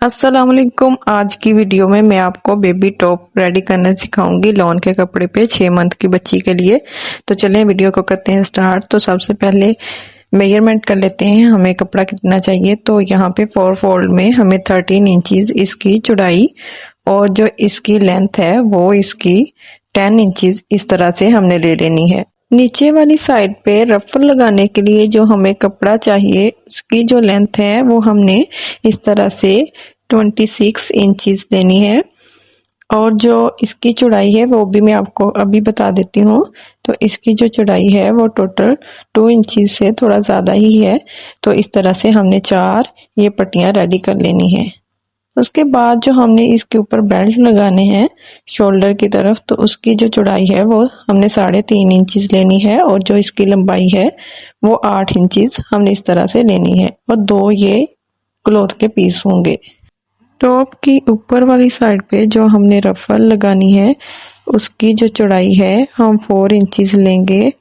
अस्सलाम वालेकुम। आज की वीडियो में मैं आपको बेबी टॉप रेडी करना सिखाऊंगी लॉन के कपड़े पे 6 मंथ की बच्ची के लिए। तो चलें वीडियो को करते हैं स्टार्ट। तो सबसे पहले मेजरमेंट कर लेते हैं हमें कपड़ा कितना चाहिए। तो यहाँ पे 4 फोल्ड में हमें 13 इंचेस इसकी चौड़ाई और जो इसकी लेंथ है वो इसकी 10 इंचेस इस तरह से हमने ले लेनी है। नीचे वाली साइड पे रफल लगाने के लिए जो हमें कपड़ा चाहिए उसकी जो लेंथ है वो हमने इस तरह से 26 इंचेस लेनी है और जो इसकी चौड़ाई है वो भी मैं आपको अभी बता देती हूँ। तो इसकी जो चौड़ाई है वो टोटल 2 इंचेस से थोड़ा ज़्यादा ही है। तो इस तरह से हमने 4 ये पट्टियाँ रेडी कर लेनी है। उसके बाद जो हमने इसके ऊपर बेल्ट लगाने हैं शोल्डर की तरफ, तो उसकी जो चौड़ाई है वो हमने 3.5 इंचेस लेनी है और जो इसकी लंबाई है वो 8 इंचेस हमने इस तरह से लेनी है और 2 ये क्लॉथ के पीस होंगे। टॉप की ऊपर वाली साइड पे जो हमने रफल लगानी है उसकी जो चौड़ाई है हम 4 इंचेस लेंगे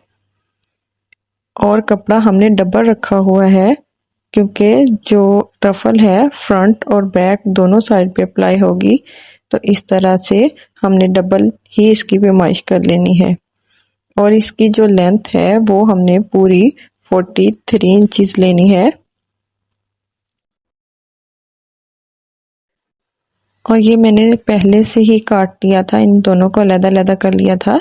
और कपड़ा हमने डबल रखा हुआ है क्योंकि जो रफल है फ्रंट और बैक दोनों साइड पे अप्लाई होगी। तो इस तरह से हमने डबल ही इसकी पैमाइश कर लेनी है और इसकी जो लेंथ है वो हमने पूरी 43 इंचेस लेनी है और ये मैंने पहले से ही काट लिया था, इन दोनों को अलग-अलग कर लिया था।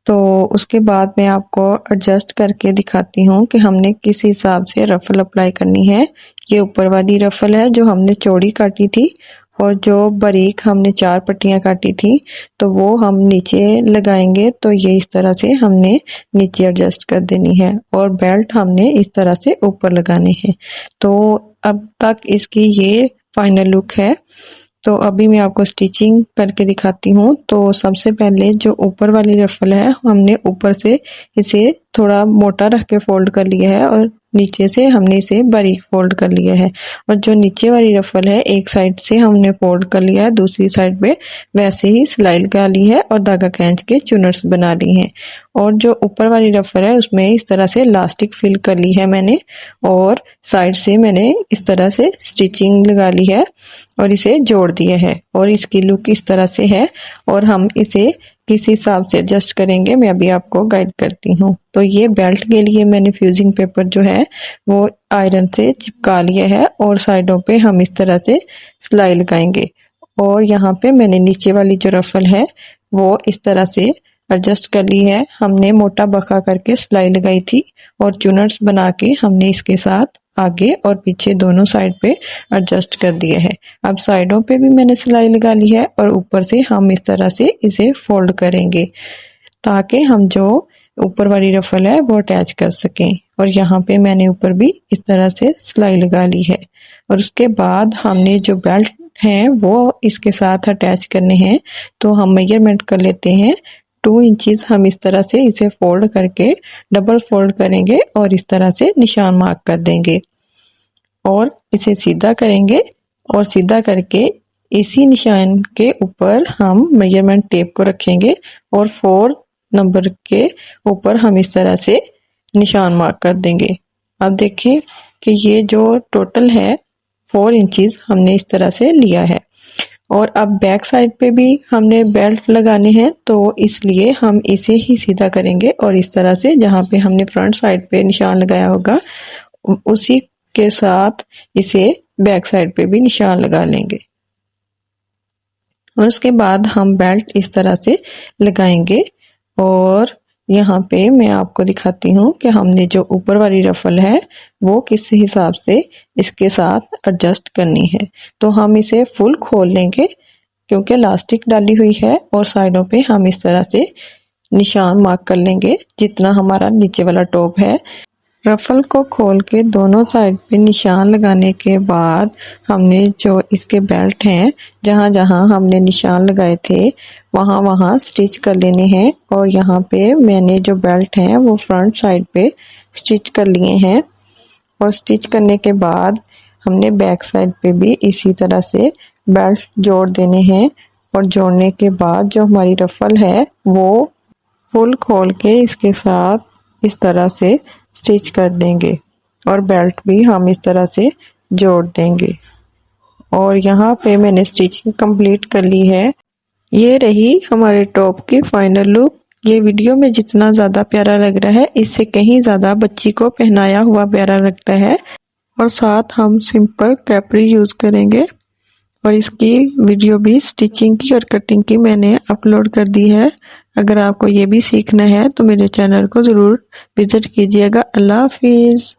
तो उसके बाद मैं आपको एडजस्ट करके दिखाती हूँ कि हमने किस हिसाब से रफल अप्लाई करनी है। ये ऊपर वाली रफल है जो हमने चौड़ी काटी थी और जो बारीक हमने 4 पट्टियाँ काटी थी तो वो हम नीचे लगाएंगे। तो ये इस तरह से हमने नीचे एडजस्ट कर देनी है और बेल्ट हमने इस तरह से ऊपर लगाने हैं। तो अब तक इसकी ये फाइनल लुक है। तो अभी मैं आपको स्टिचिंग करके दिखाती हूँ। तो सबसे पहले जो ऊपर वाली रफल है हमने ऊपर से इसे थोड़ा मोटा रख के फोल्ड कर लिया है और नीचे से हमने इसे बारीक फोल्ड कर लिया है और जो नीचे वाली रफल है एक साइड से हमने फोल्ड कर लिया है, दूसरी साइड पे वैसे ही सिलाई लगा ली है और धागा खींच के चुनर्स बना ली हैं। और जो ऊपर वाली रफल है उसमें इस तरह से इलास्टिक फिल कर ली है मैंने और साइड से मैंने इस तरह से स्टिचिंग लगा ली है और इसे जोड़ दिया है और इसकी लुक इस तरह से है और हम इसे किस हिसाब से एडजस्ट करेंगे मैं अभी आपको गाइड करती हूँ। तो ये बेल्ट के लिए मैंने फ्यूजिंग पेपर जो है वो आयरन से चिपका लिया है और साइडों पे हम इस तरह से सिलाई लगाएंगे और यहाँ पे मैंने नीचे वाली जो रफल है वो इस तरह से एडजस्ट कर ली है। हमने मोटा बखा करके सिलाई लगाई थी और चुनर्स बना के हमने इसके साथ आगे और पीछे दोनों साइड पे एडजस्ट कर दिया है। अब साइडों पे भी मैंने सिलाई लगा ली है और ऊपर से हम इस तरह से इसे फोल्ड करेंगे ताकि हम जो ऊपर वाली रफल है वो अटैच कर सकें। और यहाँ पे मैंने ऊपर भी इस तरह से सिलाई लगा ली है और उसके बाद हमने जो बेल्ट हैं वो इसके साथ अटैच करने हैं। तो हम मेजरमेंट कर लेते हैं 2 इंचेस। हम इस तरह से इसे फोल्ड करके डबल फोल्ड करेंगे और इस तरह से निशान मार्क कर देंगे और इसे सीधा करेंगे और सीधा करके इसी निशान के ऊपर हम मेजरमेंट टेप को रखेंगे और 4 नंबर के ऊपर हम इस तरह से निशान मार्क कर देंगे। अब देखें कि ये जो टोटल है 4 इंचेस हमने इस तरह से लिया है और अब बैक साइड पे भी हमने बेल्ट लगाने हैं तो इसलिए हम इसे ही सीधा करेंगे और इस तरह से जहाँ पे हमने फ्रंट साइड पे निशान लगाया होगा उसी के साथ इसे बैक साइड पे भी निशान लगा लेंगे और उसके बाद हम बेल्ट इस तरह से लगाएंगे। और यहाँ पे मैं आपको दिखाती हूँ कि हमने जो ऊपर वाली रफल है वो किस हिसाब से इसके साथ एडजस्ट करनी है। तो हम इसे फुल खोल लेंगे क्योंकि इलास्टिक डाली हुई है और साइडों पे हम इस तरह से निशान मार्क कर लेंगे जितना हमारा नीचे वाला टॉप है। रफल को खोल के दोनों साइड पे निशान लगाने के बाद हमने जो इसके बेल्ट हैं जहाँ जहाँ हमने निशान लगाए थे वहाँ वहाँ स्टिच कर लेने हैं और यहाँ पे मैंने जो बेल्ट हैं वो फ्रंट साइड पे स्टिच कर लिए हैं और स्टिच करने के बाद हमने बैक साइड पे भी इसी तरह से बेल्ट जोड़ देने हैं और जोड़ने के बाद जो हमारी रफल है वो फुल खोल के इसके साथ इस तरह से स्टिच कर देंगे और बेल्ट भी हम इस तरह से जोड़ देंगे और यहाँ पे मैंने स्टिचिंग कंप्लीट कर ली है। ये रही हमारे टॉप की फाइनल लुक। ये वीडियो में जितना ज़्यादा प्यारा लग रहा है इससे कहीं ज़्यादा बच्ची को पहनाया हुआ प्यारा लगता है। और साथ हम सिंपल कैपरी यूज़ करेंगे और इसकी वीडियो भी स्टिचिंग की और कटिंग की मैंने अपलोड कर दी है। अगर आपको ये भी सीखना है तो मेरे चैनल को ज़रूर विज़िट कीजिएगा। अल्लाह हाफिज़।